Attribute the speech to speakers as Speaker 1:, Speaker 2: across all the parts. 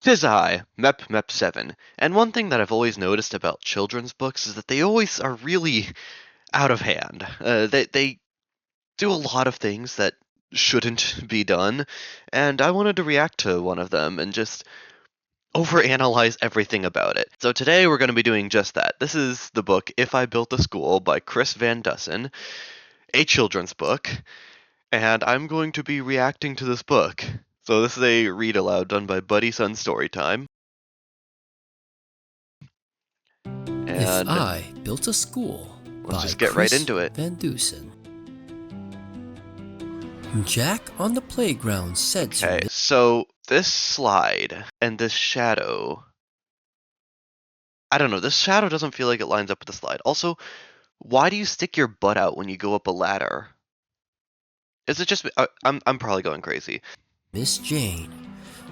Speaker 1: 'Tis I, Mep7, and one thing that I've always noticed about children's books is that they always are really out of hand. They do a lot of things that shouldn't be done, and I wanted to react to one of them and just overanalyze everything about it. So today we're going to be doing just that. This is the book If I Built a School by Chris Van Dusen, a children's book, and I'm going to be reacting to this book. So this is a read aloud done by Buddy Sun Storytime.
Speaker 2: If
Speaker 1: And
Speaker 2: I Built a School
Speaker 1: let's
Speaker 2: by
Speaker 1: just get right
Speaker 2: Chris
Speaker 1: into it.
Speaker 2: Van Dusen. Jack on the playground said to
Speaker 1: Okay,
Speaker 2: me,
Speaker 1: so this slide and this shadow, I don't know, this shadow doesn't feel like it lines up with the slide. Also, why do you stick your butt out when you go up a ladder? Is it just I'm probably going crazy.
Speaker 2: Miss Jane,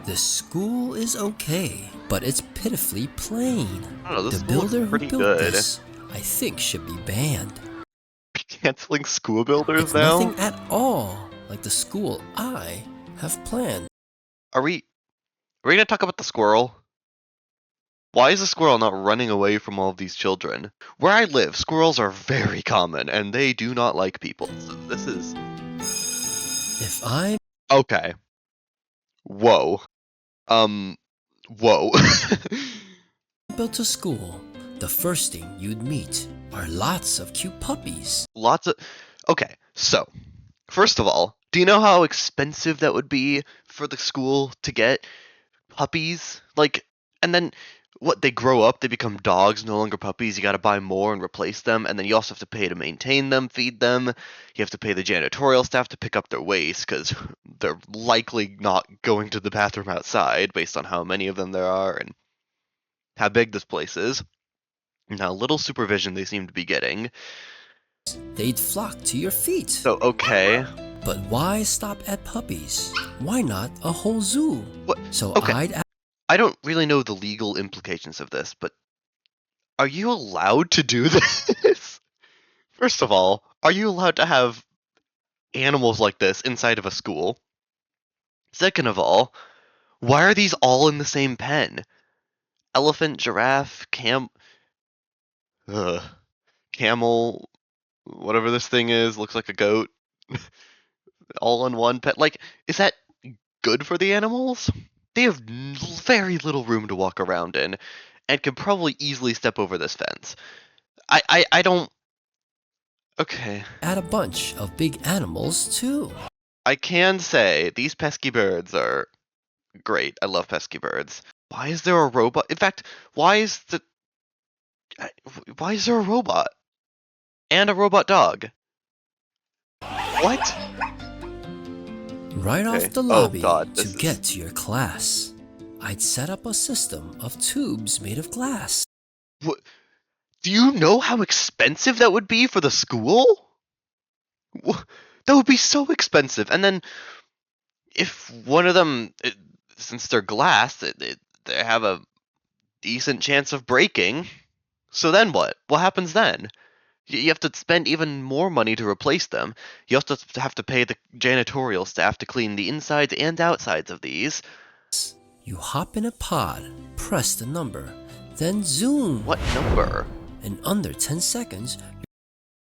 Speaker 2: the school is okay, but it's pitifully plain.
Speaker 1: I don't know, this
Speaker 2: The
Speaker 1: school looks
Speaker 2: builder who
Speaker 1: pretty
Speaker 2: built
Speaker 1: good.
Speaker 2: this, I think, should be banned.
Speaker 1: Canceling school builders
Speaker 2: It's
Speaker 1: now?
Speaker 2: nothing at all like the school I have planned.
Speaker 1: Are we gonna talk about the squirrel? Why is the squirrel not running away from all of these children? Where I live, squirrels are very common, and they do not like people. So this is...
Speaker 2: If I
Speaker 1: Okay. Whoa. Whoa.
Speaker 2: built a school, the first thing you'd meet are lots of cute puppies.
Speaker 1: Lots of... Okay, so, first of all, do you know how expensive that would be for the school to get puppies? Like, and then, what, they grow up, they become dogs, no longer puppies, you gotta buy more and replace them, and then you also have to pay to maintain them, feed them, you have to pay the janitorial staff to pick up their waste, because they're likely not going to the bathroom outside, based on how many of them there are, and how big this place is, and how little supervision they seem to be getting.
Speaker 2: They'd flock to your feet.
Speaker 1: So, okay.
Speaker 2: But why stop at puppies? Why not a whole zoo?
Speaker 1: What?
Speaker 2: So
Speaker 1: Okay. I don't really know the legal implications of this, but are you allowed to do this? First of all, are you allowed to have animals like this inside of a school? Second of all, why are these all in the same pen? Elephant, giraffe, camel, whatever this thing is, looks like a goat, all in one pen. Like, is that good for the animals? They have very little room to walk around in, and can probably easily step over this fence. I don't... Okay.
Speaker 2: add a bunch of big animals too.
Speaker 1: I can say these pesky birds are great. I love pesky birds. Why is there a robot? In fact, why is there a robot? And a robot dog? What?
Speaker 2: Right
Speaker 1: Okay.
Speaker 2: off the
Speaker 1: Oh,
Speaker 2: lobby
Speaker 1: God,
Speaker 2: to
Speaker 1: this is...
Speaker 2: get to your class, I'd set up a system of tubes made of glass.
Speaker 1: What? Do you know how expensive that would be for the school? That would be so expensive. And then, if one of them, since they're glass, they have a decent chance of breaking. So then what? What happens then? You have to spend even more money to replace them. You also have to pay the janitorial staff to clean the insides and outsides of these.
Speaker 2: You hop in a pod, press the number, then zoom.
Speaker 1: What number?
Speaker 2: In under 10 seconds,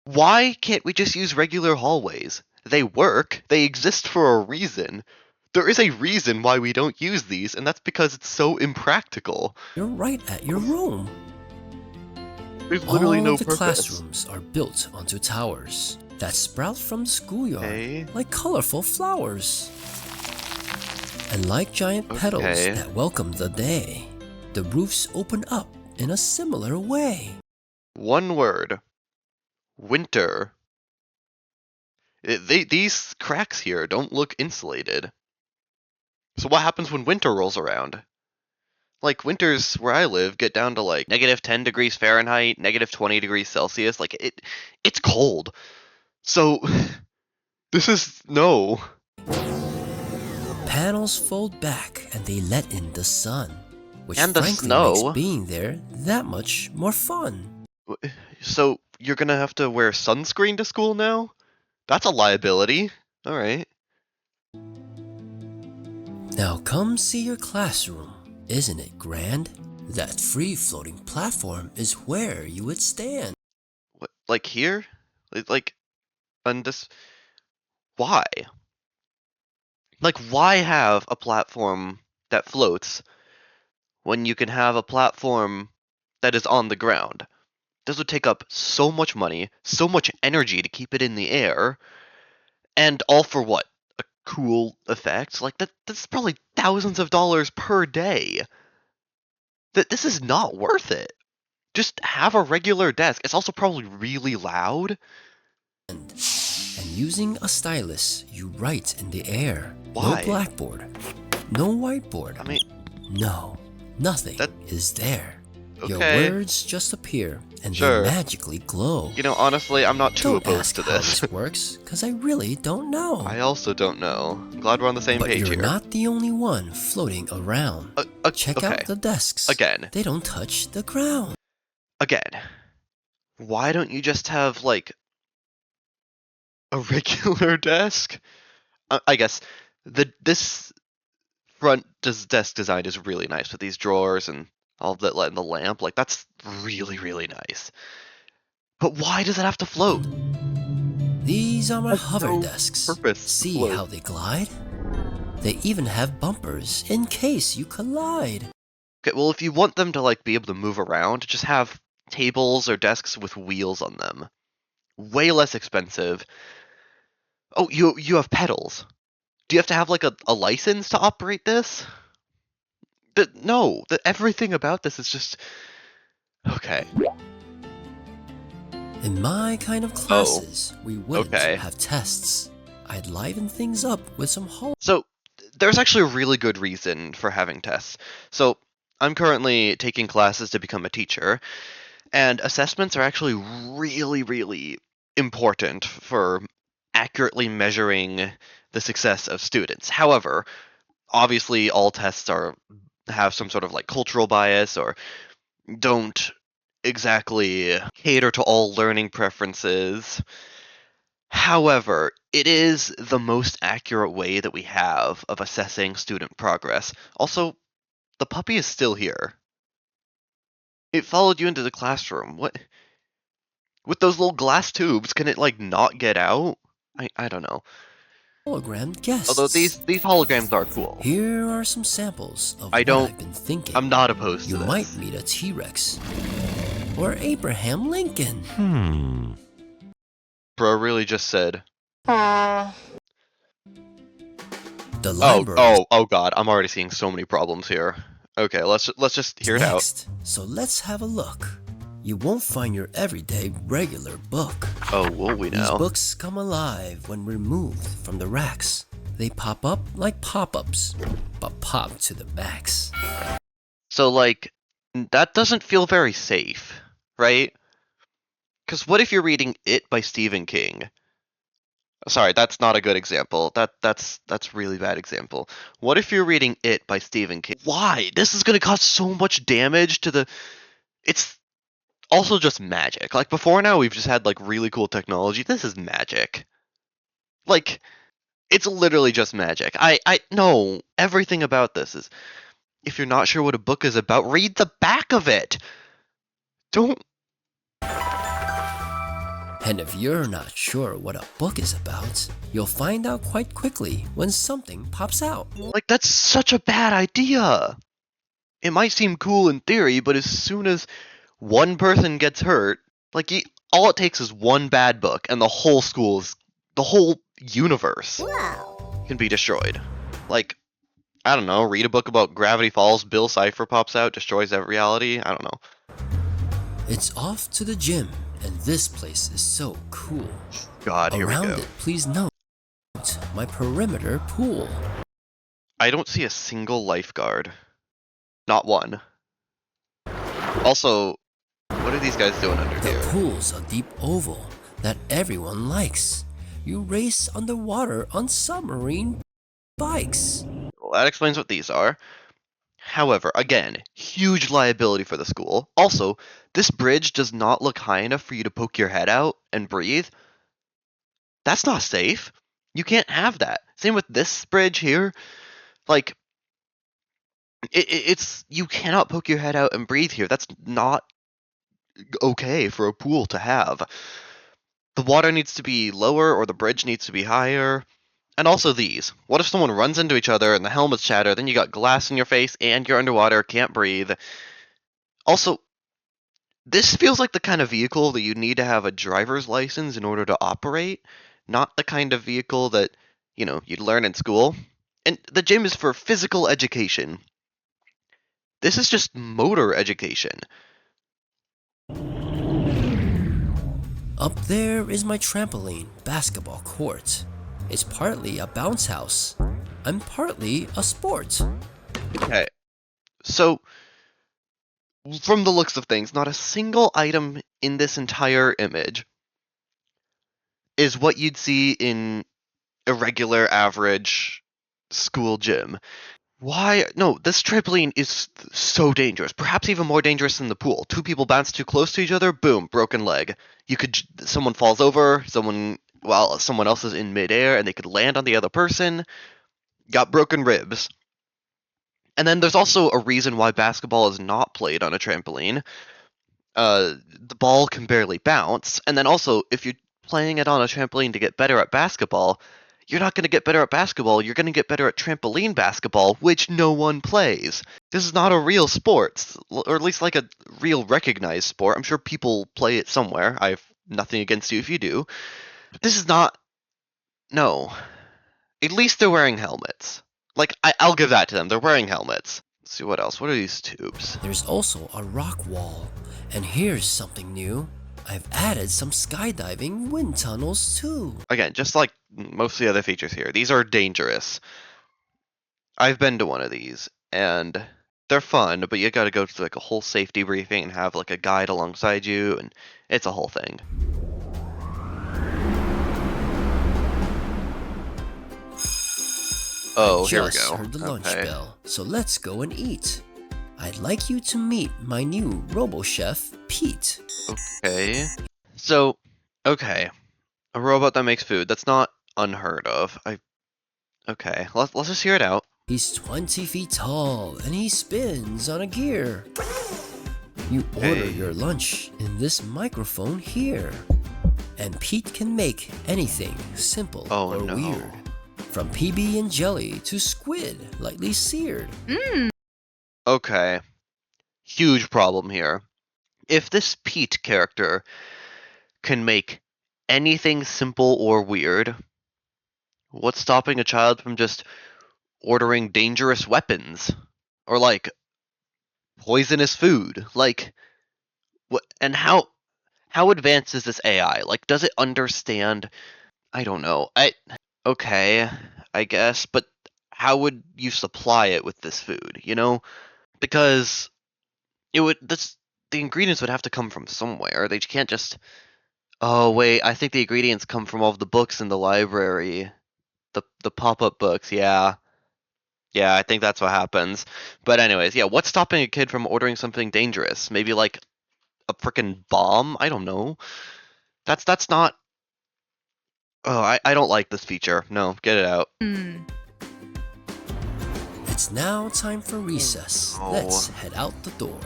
Speaker 1: Why can't we just use regular hallways? They work. They exist for a reason. There is a reason why we don't use these, and that's because it's so impractical.
Speaker 2: you're right at your room.
Speaker 1: There's literally
Speaker 2: All
Speaker 1: no
Speaker 2: of the
Speaker 1: purpose.
Speaker 2: classrooms are built onto towers that sprout from the schoolyard
Speaker 1: Okay.
Speaker 2: like colorful flowers. And like giant petals
Speaker 1: Okay.
Speaker 2: that welcome the day, the roofs open up in a similar way.
Speaker 1: One word. Winter. These cracks here don't look insulated. So what happens when winter rolls around? Like, winters where I live get down to like -10 degrees Fahrenheit, -20 degrees Celsius. Like, it's cold. So, this is... no.
Speaker 2: Panels fold back and they let in the sun, which
Speaker 1: And the
Speaker 2: frankly
Speaker 1: snow.
Speaker 2: makes being there that much more fun.
Speaker 1: So, you're gonna have to wear sunscreen to school now? That's a liability. Alright.
Speaker 2: Now come see your classroom. Isn't it grand? That free-floating platform is where you would stand.
Speaker 1: What, like here? Like, on this. Why? Like, why have a platform that floats when you can have a platform that is on the ground? This would take up so much money, so much energy to keep it in the air, and all for what? A cool effect? Like, that's probably thousands of dollars per day. This is not worth it. Just have a regular desk. It's also probably really loud.
Speaker 2: And using a stylus, you write in the air. No
Speaker 1: Why?
Speaker 2: blackboard, no whiteboard.
Speaker 1: I mean,
Speaker 2: No, nothing
Speaker 1: that
Speaker 2: is there. Your
Speaker 1: okay.
Speaker 2: words just appear and
Speaker 1: Sure.
Speaker 2: they magically glow.
Speaker 1: You know, honestly, I'm not too
Speaker 2: Don't
Speaker 1: opposed
Speaker 2: ask
Speaker 1: to
Speaker 2: how
Speaker 1: this.
Speaker 2: this works, because I really don't know.
Speaker 1: I also don't know. I'm glad we're on the same
Speaker 2: But
Speaker 1: page
Speaker 2: you're
Speaker 1: here.
Speaker 2: not the only one floating around. Check
Speaker 1: Okay.
Speaker 2: out the desks.
Speaker 1: Again.
Speaker 2: They don't touch the ground.
Speaker 1: Again. Why don't you just have, like, a regular desk? I guess this front desk design is really nice with these drawers and all of that, and the lamp. Like, that's really, really nice. But why does it have to float?
Speaker 2: These are my
Speaker 1: Has
Speaker 2: hover
Speaker 1: no
Speaker 2: desks.
Speaker 1: purpose to
Speaker 2: See
Speaker 1: float.
Speaker 2: how they glide? They even have bumpers in case you collide.
Speaker 1: Okay, well, if you want them to, like, be able to move around, just have tables or desks with wheels on them. Way less expensive. Oh, you have pedals. Do you have to have, like, a license to operate this? No, everything about this is just okay.
Speaker 2: In my kind of classes, we wouldn't
Speaker 1: Okay.
Speaker 2: have tests. I'd liven things up with some
Speaker 1: So there's actually a really good reason for having tests. So I'm currently taking classes to become a teacher, and assessments are actually really, really important for accurately measuring the success of students. However, obviously all tests have some sort of like cultural bias or don't exactly cater to all learning preferences. However, it is the most accurate way that we have of assessing student progress. Also, the puppy is still here. It followed you into the classroom. What? With those little glass tubes, can it like not get out? I don't know.
Speaker 2: hologram
Speaker 1: Although
Speaker 2: guests.
Speaker 1: these holograms are cool.
Speaker 2: Here are some samples of
Speaker 1: I
Speaker 2: what
Speaker 1: don't
Speaker 2: I've been thinking.
Speaker 1: I'm not opposed
Speaker 2: You
Speaker 1: to
Speaker 2: might
Speaker 1: this.
Speaker 2: meet a T-Rex or Abraham Lincoln.
Speaker 1: Bro really just said,
Speaker 2: The
Speaker 1: "Oh,
Speaker 2: library
Speaker 1: oh god, I'm already seeing so many problems here." Okay, let's just
Speaker 2: is
Speaker 1: hear it out.
Speaker 2: next, so let's have a look. You won't find your everyday regular book.
Speaker 1: Oh, will we
Speaker 2: These
Speaker 1: now?
Speaker 2: books come alive when removed from the racks. They pop up like pop-ups, but pop to the max.
Speaker 1: So like that doesn't feel very safe, right? Cuz what if you're reading It by Stephen King? Sorry, that's not a good example. That's really bad example. What if you're reading It by Stephen King? Why? This is going to cause so much damage to the it's also just magic. Like before now we've just had like really cool technology. This is magic. Like it's literally just magic. I no, everything about this is if you're not sure what a book is about, read the back of it. Don't
Speaker 2: And if you're not sure what a book is about, you'll find out quite quickly when something pops out.
Speaker 1: like that's such a bad idea. It might seem cool in theory, but as soon as one person gets hurt, like all it takes is one bad book and the whole universe can be destroyed. Like I don't know, read a book about Gravity Falls, Bill Cipher pops out, destroys every reality. I don't know.
Speaker 2: It's off to the gym, and this place is so cool.
Speaker 1: God, here we
Speaker 2: Around
Speaker 1: go.
Speaker 2: it, please note my perimeter pool.
Speaker 1: I don't see a single lifeguard. Not one. Also, what are these guys doing under
Speaker 2: The
Speaker 1: here?
Speaker 2: pool's a deep oval that everyone likes. You race underwater on submarine bikes.
Speaker 1: Well, that explains what these are. However, again, huge liability for the school. Also, this bridge does not look high enough for you to poke your head out and breathe. That's not safe. You can't have that. Same with this bridge here. Like, It's you cannot poke your head out and breathe here. That's not okay for a pool to have. The water needs to be lower or the bridge needs to be higher. And also these. What if someone runs into each other and the helmets shatter, then you got glass in your face and you're underwater, can't breathe. Also, this feels like the kind of vehicle that you need to have a driver's license in order to operate, not the kind of vehicle that, you'd learn in school. And the gym is for physical education. This is just motor education.
Speaker 2: Up there is my trampoline basketball court. It's partly a bounce house. I'm partly a sport.
Speaker 1: Okay, so from the looks of things, not a single item in this entire image is what you'd see in a regular average school gym. Why? No, this trampoline is so dangerous. Perhaps even more dangerous than the pool. Two people bounce too close to each other, boom, broken leg. Someone falls over, while someone else is in midair, and they could land on the other person, got broken ribs. And then there's also a reason why basketball is not played on a trampoline. The ball can barely bounce, and then also, if you're playing it on a trampoline to get better at basketball, you're not going to get better at basketball, you're going to get better at trampoline basketball, which no one plays. This is not a real sport, or at least like a real recognized sport. I'm sure people play it somewhere. I have nothing against you if you do. But this is not. No. At least they're wearing helmets. Like, I'll give that to them. They're wearing helmets. Let's see what else. What are these tubes?
Speaker 2: There's also a rock wall. And here's something new. I've added some skydiving wind tunnels too.
Speaker 1: Again, just like most of the other features here, these are dangerous. I've been to one of these, and they're fun, but you gotta go through like a whole safety briefing and have like a guide alongside you, and it's a whole thing. Oh, here we
Speaker 2: Just
Speaker 1: go.
Speaker 2: heard the lunch
Speaker 1: Okay.
Speaker 2: bell, so let's go and eat. I'd like you to meet my new robo-chef, Pete.
Speaker 1: Okay. So, okay. A robot that makes food. That's not unheard of. Okay. Let's just hear it out.
Speaker 2: He's 20 feet tall and he spins on a gear. You order
Speaker 1: Okay.
Speaker 2: your lunch in this microphone here. And Pete can make anything simple
Speaker 1: Oh,
Speaker 2: or
Speaker 1: no.
Speaker 2: weird. From PB and jelly to squid lightly seared.
Speaker 1: Okay. Huge problem here. If this Pete character can make anything simple or weird, what's stopping a child from just ordering dangerous weapons? Or like poisonous food? Like what and how advanced is this AI? Like does it understand? I don't know. Okay, I guess, but how would you supply it with this food, Because the ingredients would have to come from somewhere. They can't just. Oh wait, I think the ingredients come from all of the books in the library. The pop-up books, yeah. Yeah, I think that's what happens. But anyways, yeah, what's stopping a kid from ordering something dangerous? Maybe like a freaking bomb? I don't know. That's not. Oh, I don't like this feature. No, get it out.
Speaker 2: It's now time for recess.
Speaker 1: no.
Speaker 2: Let's head out the door.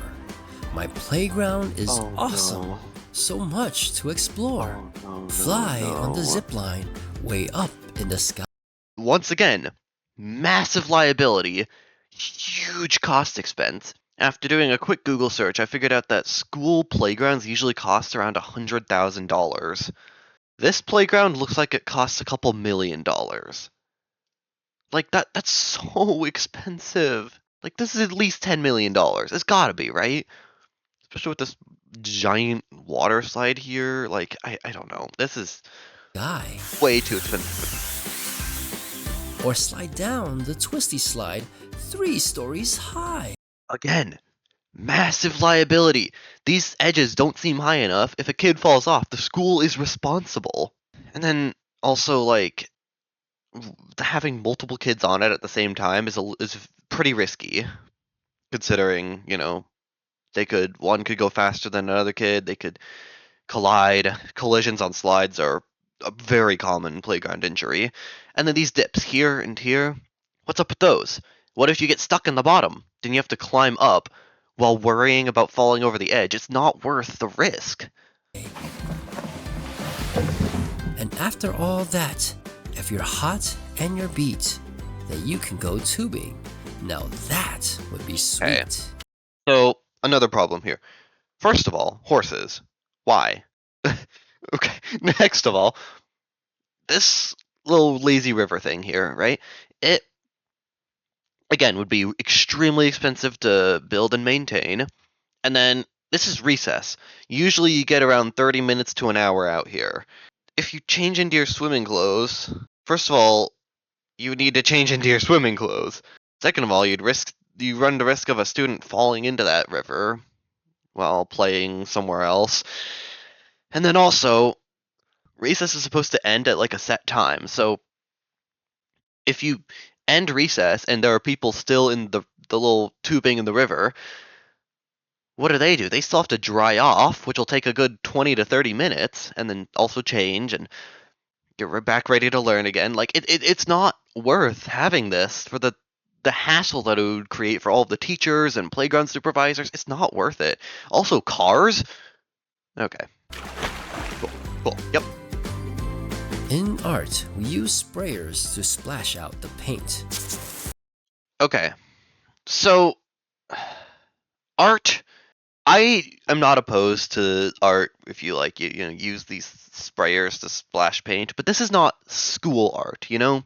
Speaker 2: My playground is
Speaker 1: Oh,
Speaker 2: awesome.
Speaker 1: no.
Speaker 2: So much to explore.
Speaker 1: No,
Speaker 2: Fly
Speaker 1: no,
Speaker 2: on the
Speaker 1: no.
Speaker 2: zip line, way up in the sky.
Speaker 1: Once again, massive liability, huge cost expense. After doing a quick Google search, I figured out that school playgrounds usually cost around $100,000. This playground looks like it costs a couple $1,000,000. Like that's so expensive. Like this is at least $10 million. It's gotta be, right? Especially with this giant water slide here. Like I don't know. This is way too expensive.
Speaker 2: Or slide down the twisty slide 3 stories high.
Speaker 1: Again, massive liability. These edges don't seem high enough. If a kid falls off, the school is responsible. And then also like having multiple kids on it at the same time is pretty risky, considering one could go faster than another kid. They could collide. Collisions on slides are a very common playground injury. And then these dips here and here. What's up with those? What if you get stuck in the bottom? Then you have to climb up while worrying about falling over the edge. It's not worth the risk.
Speaker 2: And after all that, if you're hot and you're beat, then you can go tubing. Now that would be sweet.
Speaker 1: Okay. So, another problem here. First of all, horses. Why? Okay. Next of all, this little lazy river thing here, right? It, again, would be extremely expensive to build and maintain. And then, this is recess. Usually you get around 30 minutes to an hour out here. If you change into your swimming clothes, first of all, you need to change into your swimming clothes. Second of all, you run the risk of a student falling into that river while playing somewhere else. And then also, recess is supposed to end at like a set time. So if you end recess and there are people still in the little tubing in the river, what do? They still have to dry off, which will take a good 20 to 30 minutes, and then also change and get back ready to learn again. Like it's not worth having this for the hassle that it would create for all of the teachers and playground supervisors. It's not worth it. Also, cars. Okay. Cool. Cool. Yep.
Speaker 2: In art, we use sprayers to splash out the paint.
Speaker 1: Okay. So, art. I am not opposed to art if you like you know use these sprayers to splash paint, but this is not school art, you know?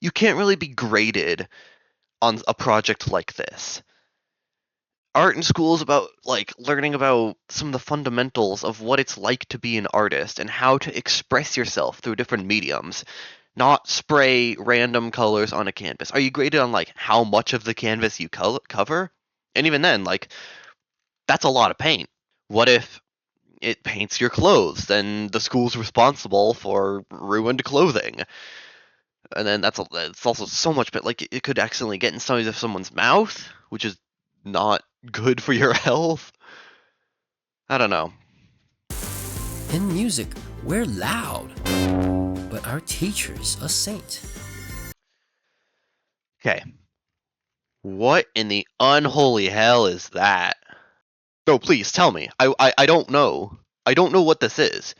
Speaker 1: You can't really be graded on a project like this. Art in school is about like learning about some of the fundamentals of what it's like to be an artist and how to express yourself through different mediums, not spray random colors on a canvas. Are you graded on like how much of the canvas you cover? And even then, like that's a lot of paint. What if it paints your clothes? Then the school's responsible for ruined clothing. And then it's also so much, but like it could accidentally get inside of someone's mouth, which is not good for your health. I don't know.
Speaker 2: In music, we're loud, but our teacher's a saint.
Speaker 1: Okay. What in the unholy hell is that? No, please tell me. I don't know. I don't know what this is.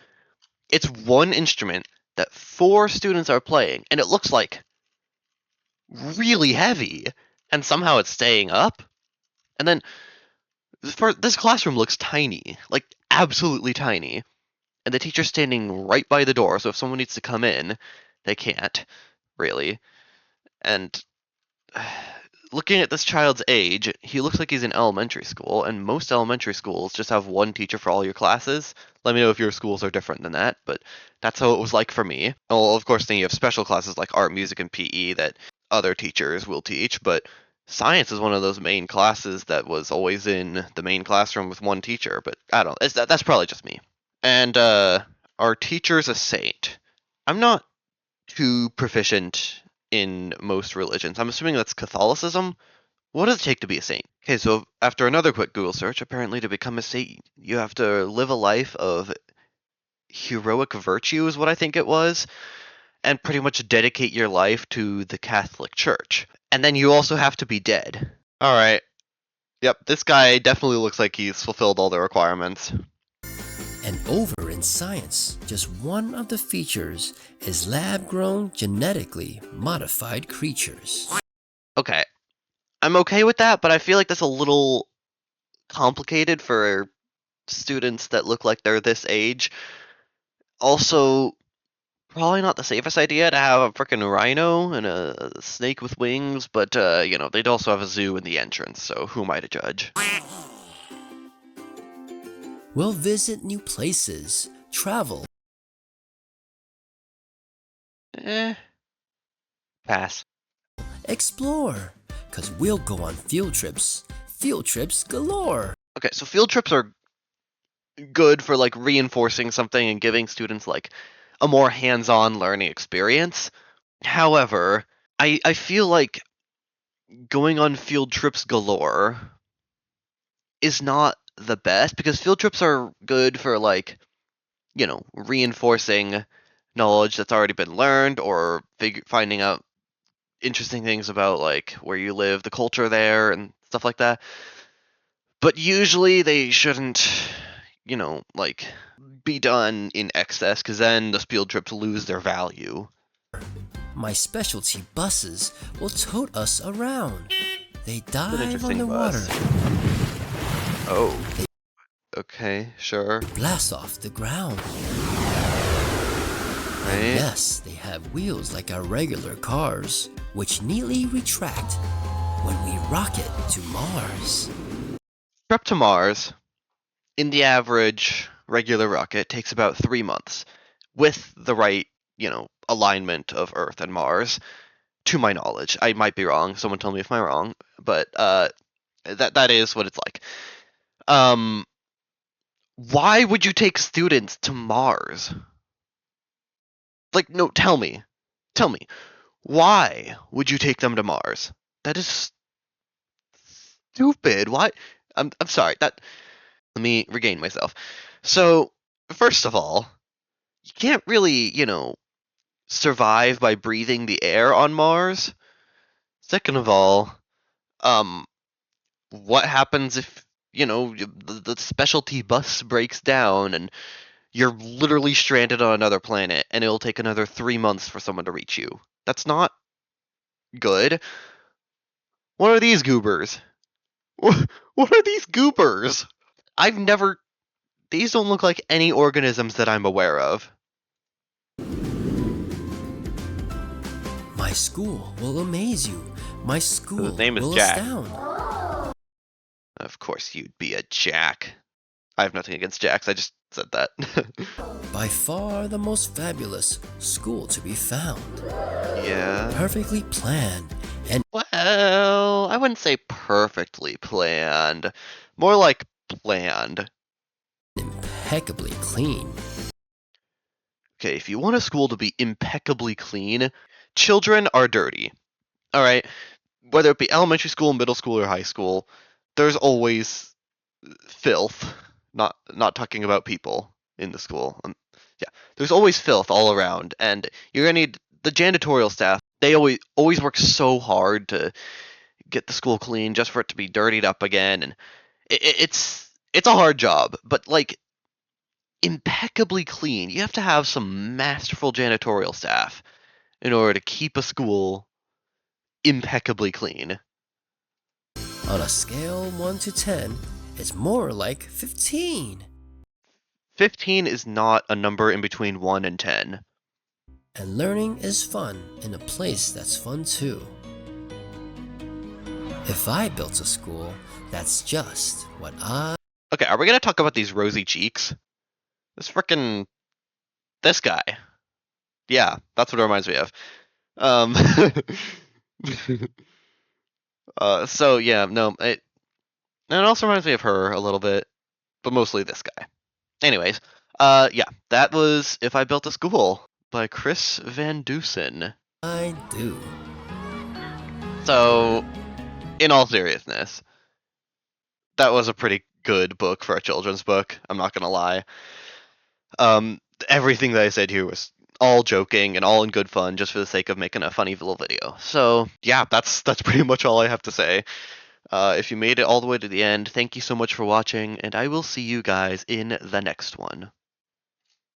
Speaker 1: It's one instrument that 4 students are playing, and it looks like really heavy, and somehow it's staying up. And then this classroom looks tiny, like absolutely tiny. And the teacher's standing right by the door, so if someone needs to come in, they can't, really. And looking at this child's age, he looks like he's in elementary school, and most elementary schools just have one teacher for all your classes. Let me know if your schools are different than that, but that's how it was like for me. Well, of course, then you have special classes like art, music, and PE that other teachers will teach, but science is one of those main classes that was always in the main classroom with one teacher, but I don't know. That's probably just me. And our teacher's a saint. I'm not too proficient in most religions. I'm assuming that's Catholicism. What does it take to be a saint? Okay, so after another quick Google search, apparently to become a saint, you have to live a life of heroic virtue, is what I think it was, and pretty much dedicate your life to the Catholic Church. And then you also have to be dead. All right. Yep, this guy definitely looks like he's fulfilled all the requirements.
Speaker 2: And over in science, just one of the features is lab-grown, genetically modified creatures.
Speaker 1: Okay. I'm okay with that, but I feel like that's a little complicated for students that look like they're this age. Also, probably not the safest idea to have a freaking rhino and a snake with wings, but, they'd also have a zoo in the entrance, so who am I to judge?
Speaker 2: We'll visit new places, travel.
Speaker 1: Pass.
Speaker 2: Explore, cause we'll go on field trips galore.
Speaker 1: Okay, so field trips are good for, like, reinforcing something and giving students, like, a more hands-on learning experience. However, I feel like going on field trips galore is not the best because field trips are good for like, reinforcing knowledge that's already been learned or finding out interesting things about like where you live, the culture there, and stuff like that. But usually they shouldn't, like be done in excess, because then the field trips lose their value.
Speaker 2: My specialty buses will tote us around. They dive
Speaker 1: interesting
Speaker 2: underwater.
Speaker 1: bus. Oh. Okay, sure.
Speaker 2: Blast off the ground.
Speaker 1: Right.
Speaker 2: And yes, they have wheels like our regular cars, which neatly retract when we rocket to Mars.
Speaker 1: Trip to Mars, in the average regular rocket, takes about 3 months, with the right, alignment of Earth and Mars, to my knowledge. I might be wrong. Someone tell me if I'm wrong, but that is what it's like. Why would you take students to Mars? Like, no, tell me. Why would you take them to Mars? That is stupid. Why? I'm sorry. Let me regain myself. So, first of all, you can't really, survive by breathing the air on Mars. Second of all, what happens if, the specialty bus breaks down and you're literally stranded on another planet and it'll take another 3 months for someone to reach you? That's not good. What are these goobers? What are these goobers? I've never. These don't look like any organisms that I'm aware of.
Speaker 2: My school will amaze you. My school
Speaker 1: His name is
Speaker 2: will
Speaker 1: Jack.
Speaker 2: astound.
Speaker 1: Of course you'd be a Jack. I have nothing against Jacks, I just said that.
Speaker 2: By far the most fabulous school to be found.
Speaker 1: Yeah.
Speaker 2: Perfectly planned and
Speaker 1: Well, I wouldn't say perfectly planned. More like planned.
Speaker 2: impeccably clean.
Speaker 1: Okay, if you want a school to be impeccably clean, children are dirty. Alright? Whether it be elementary school, middle school, or high school, there's always filth. Not talking about people in the school. Yeah, there's always filth all around, and you're gonna need the janitorial staff. They always work so hard to get the school clean, just for it to be dirtied up again, and it's a hard job. But like impeccably clean, you have to have some masterful janitorial staff in order to keep a school impeccably clean.
Speaker 2: On a scale 1 to 10, it's more like 15.
Speaker 1: 15 is not a number in between 1 and 10.
Speaker 2: And learning is fun in a place that's fun too. If I built a school, that's just what I...
Speaker 1: Okay, are we gonna talk about these rosy cheeks? This guy. Yeah, that's what it reminds me of. So yeah, no, it also reminds me of her a little bit, but mostly this guy. Anyways, yeah, that was If I Built a School by Chris Van Dusen.
Speaker 2: I do.
Speaker 1: So, in all seriousness, that was a pretty good book for a children's book. I'm not gonna lie. Everything that I said here was all joking and all in good fun, just for the sake of making a funny little video. So yeah, that's pretty much all I have to say. If you made it all the way to the end, thank you so much for watching, and I will see you guys in the next one.